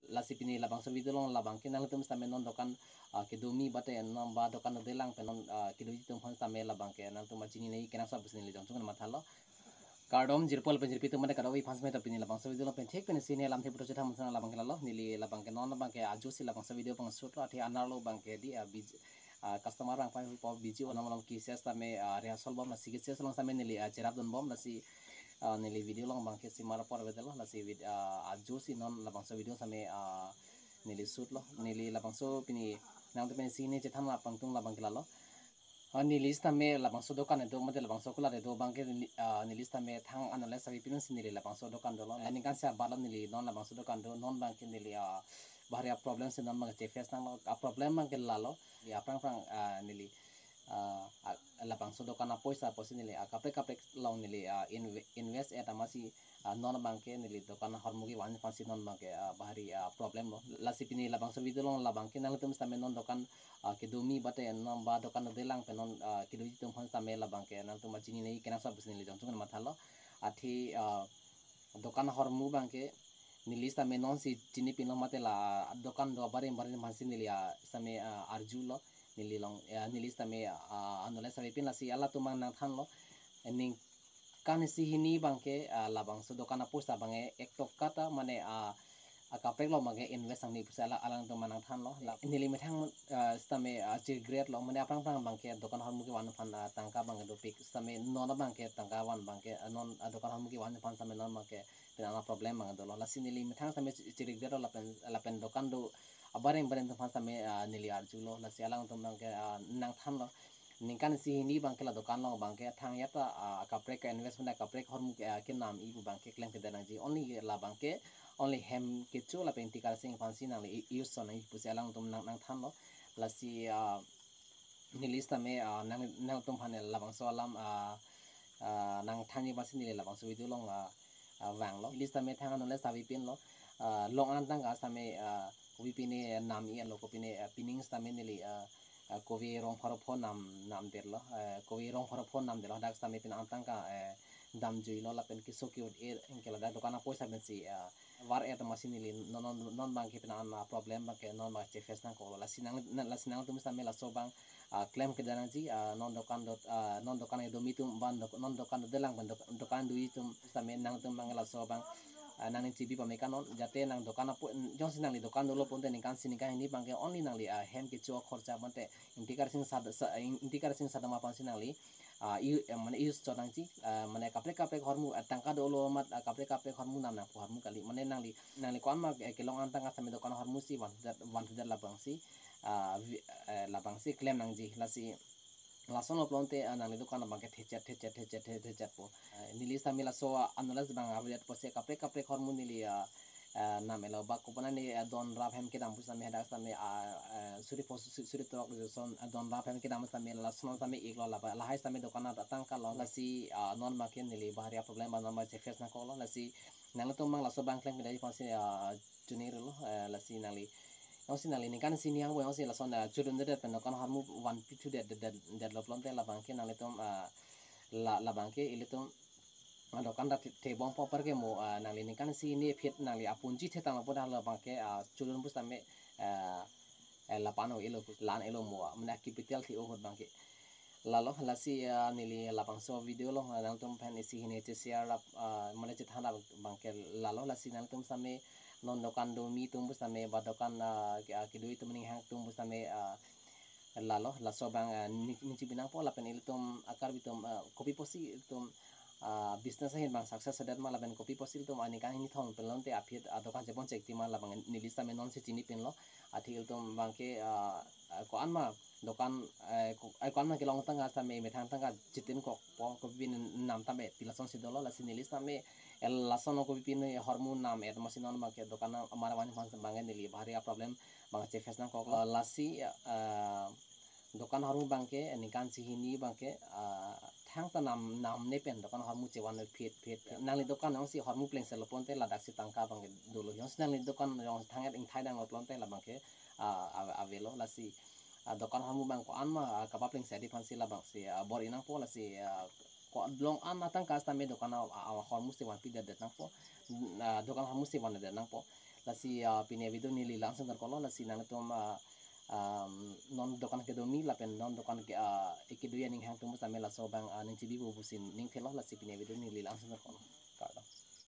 lasi pini labang so video long labang ke nang tum stame non dokan ke domi bate non ba dokan delang pe non ke do tum phon stame labang ke nang tum chini nei kena sa busni le jong chung mathalo kardom jirpol pe jirpi tum mane kadawi phans me to pini labang so video long pen thek pen sine lam the puto chata musana labang ke lalo nili labang ke non labang ke aju si labang so video pang shoot lo athi analo bang ke di customer bang pai po biji onam lam ki ses tame rehearsal bom nasi ki ses long same nili jerap don bom nasi nili video long bang ke simara por vedelo nasi aju si non labang so video same nili shoot lo nili labang so pini nang to pen sine chetham lapang tung labang ke lalo nilis tame labang so dokan itu mate labang so kula itu bangke nilis tame thang anale sabi pinun sinili labang so dokan dolo ani kan sia balam nili non labang so dokan do non bangke nili bahari problem se non bangke face nang problem bangke lalo ya prang prang nili labang so dokan poisa posi nili kapre kapre long nili invest eta masih non bangke nili dokan hormugi wan pasi non bangke bahari problem lo lasi pini labang so video long labang ke nang tum tame non dokan ke domi bate non ba dokan delang pe non ke do tum phon tame labang ke nang tum chini nei kena sa busni le jong chung mathalo athi dokan hormu bangke nilis tame non si chini pin lo mate la dokan do bare bare masin nili same arjulo nili long nilis tame anole same pin la si ala tumang nang than lo ning kan si hini bangke labang so dokan posta bange ek tok kata mane kapek lo mage invest ang ni pusala alang to manang than lo nili methang stame chi great lo mane apang pang bangke dokan hormu ki wan fan tangka bang do pik stame non bangke tangka wan bangke non dokan hormu ki wan fan stame non bangke pina problem bang do lo lasi nili methang stame chi great lo lapen dokan do bareng bareng to fan stame nili arju lo lasi alang to bangke nang than lo ningkan si hini bangke la dokan lo bangke thang yata kapek investment kapek hormu ke nam ibu bangke klem ke danang ji only la bangke only hem kecu la penti kar sing fansi nang le use so nang pusi alang tum nang than lo lasi nilis tame nang tum phanel labang so alam nang thani basi nile labang so video long wang lo nilis tame thang anole sabi pin lo long an tang ga tame wi pine nam i lo ko pine pining tame nili kowi rong pharo nam der lo kowi rong pharo nam der lo dak tame pin an tang ka dam jui lo la pen ki so ki engkela da dokana poisa ben si war eta masin nili non bang ke pina problem bang ke non bang che face nang ko la sinang tum sa mela so bang claim ke dana ji non dokan e do mitum ban non dokan de lang ban dokan du itum sa men nang tum bang la so bang nang ni cibi pameka non jate nang dokan apo jong sinang li dokan dolo ponte ning kan sini kan ini bang ke only nang li hem ke cho khorcha bante intikar sing sadama pan sinang li mane use cho nang ji mane kapre kapre hormu tangka dolo mat kapre kapre hormu nam nang hormu kali mane nang li kon ma ke long antang ka same dokan hormu si wan labang si claim nang ji lasi lason oplonte nang li dokan bang ke thechat po nili samila so anulas bang aviat po se kapre kapre hormu nili namelo ba kupana ni don rap hem ke dampus same hadak same suri tok son don rap hem ke dampus same lason same iglo la ba lahai same dokana datang ka lo lasi non makin nili bahari problem ba nama se face na ko lo lasi nang to mang laso bang klem dari pasi junir lo lasi nali osi nali ni kan sini yang bo osi lason churun de pen dokana harmu one pitu de lo plonte la bangke nali tom la bangke ile tom dokan da te bong popar ke mo nang li kan si ni phet nang li apunji the tang poda la bang ke chulun bus tame la pano elo lan elo mo mna capital thi o bang ke lalo lasi nili lapang so video lo nang tum pen isi hine che share up mane che thana bang ke lalo lasi nang tum same non dokan do mi tum bus tame ba dokan ki doi tum ning hang tum bus tame lalo laso bang ni binang po la pen il tum akar bitum kopi posi tum business hin bang success dat mala ben copy posil to ani kan ni thong pelon te aphet adokan jebon chekti mala bang nilista me non se chini pin lo athil to bang ke ko anma dokan ai ko anma ke long tanga sa me thang tanga chitin ko ko bin nam ta me pilason si dolo la sinilista me el lason ko pin hormon nam et masinon ma ke dokan amara wan fan bang nili bhari problem bang che face na ko lasi dokan hormu bangke nikan sihini bangke thang ta nam ne pen dokan hormu chewan phet nang li dokan ong si hormu pleng sel ponte la dak si tangka bangke dolo yong nang li dokan yong thanget ing thai dang plonte la bangke avelo la si dokan hormu bang ko anma kapa pleng sedi fansi la bang si bor inang po la si ko long an matang ka sta me dokan hormu si wan pi de nang po dokan hormu si wan de nang po lasi pinia video nili langsung terkolo lasi nang tum non dokan ke domi lapen non dokan ke ikiduya ning hang tumus tamela sobang ning cibi bubusin ning telo lasi pinia video nili langsung terkolo.